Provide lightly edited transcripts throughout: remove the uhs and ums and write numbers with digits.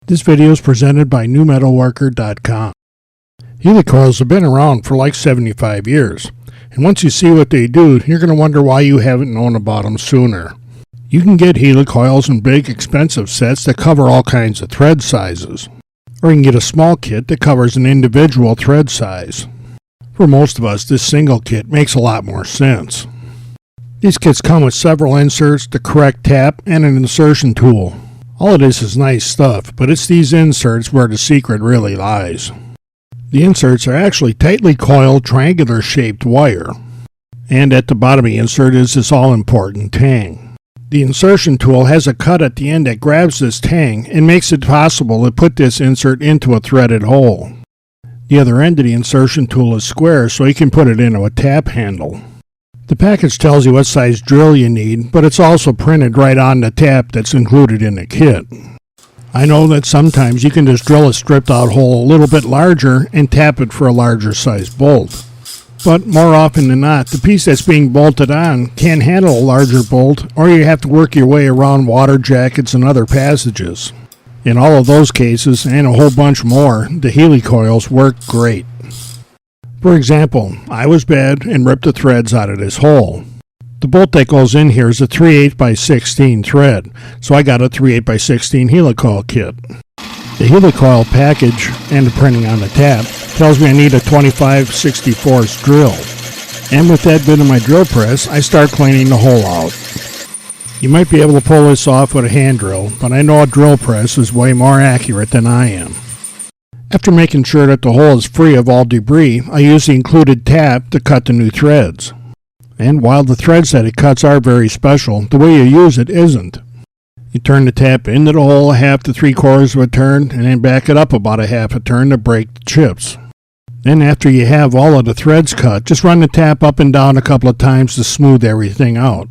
This video is presented by newmetalworker.com. Heli-Coils have been around for like 75 years, and once you see what they do, you're going to wonder why you haven't known about them sooner. You can get Heli-Coils in big, expensive sets that cover all kinds of thread sizes, or you can get a small kit that covers an individual thread size. For most of us, this single kit makes a lot more sense. These kits come with several inserts, the correct tap, and an insertion tool. All of this is nice stuff, but it's these inserts where the secret really lies. The inserts are actually tightly coiled, triangular-shaped wire. And at the bottom of the insert is this all-important tang. The insertion tool has a cut at the end that grabs this tang and makes it possible to put this insert into a threaded hole. The other end of the insertion tool is square, so you can put it into a tap handle. The package tells you what size drill you need, but it's also printed right on the tap that's included in the kit. I know that sometimes you can just drill a stripped out hole a little bit larger and tap it for a larger size bolt. But more often than not, the piece that's being bolted on can't handle a larger bolt, or you have to work your way around water jackets and other passages. In all of those cases, and a whole bunch more, the Heli-Coils work great. For example, I was bad and ripped the threads out of this hole. The bolt that goes in here is a 3/8 by 16 thread, so I got a 3/8 by 16 Heli-Coil kit. The Heli-Coil package and the printing on the tap tells me I need a 25/64 drill. And with that bit of my drill press, I start cleaning the hole out. You might be able to pull this off with a hand drill, but I know a drill press is way more accurate than I am. After making sure that the hole is free of all debris, I use the included tap to cut the new threads. And while the threads that it cuts are very special, the way you use it isn't. You turn the tap into the hole a 1/2 to 3/4 of a turn, and then back it up about a 1/2 a turn to break the chips. Then after you have all of the threads cut, just run the tap up and down a couple of times to smooth everything out.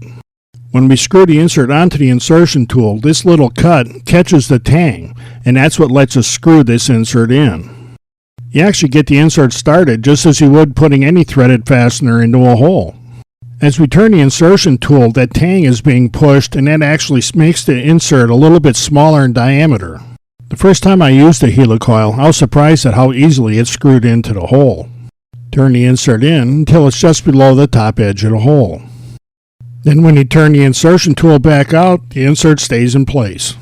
When we screw the insert onto the insertion tool, this little cut catches the tang, and that's what lets us screw this insert in. You actually get the insert started just as you would putting any threaded fastener into a hole. As we turn the insertion tool, that tang is being pushed, and that actually makes the insert a little bit smaller in diameter. The first time I used the Heli-Coil, I was surprised at how easily it screwed into the hole. Turn the insert in until it's just below the top edge of the hole. Then when you turn the insertion tool back out, the insert stays in place.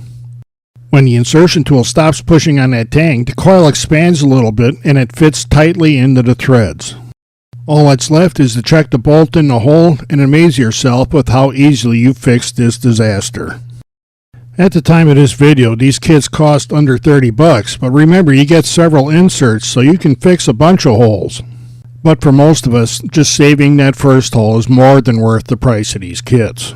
When the insertion tool stops pushing on that tang, the coil expands a little bit and it fits tightly into the threads. All that's left is to check the bolt in the hole and amaze yourself with how easily you fixed this disaster. At the time of this video, these kits cost under $30, but remember you get several inserts so you can fix a bunch of holes. But for most of us, just saving that first hole is more than worth the price of these kits.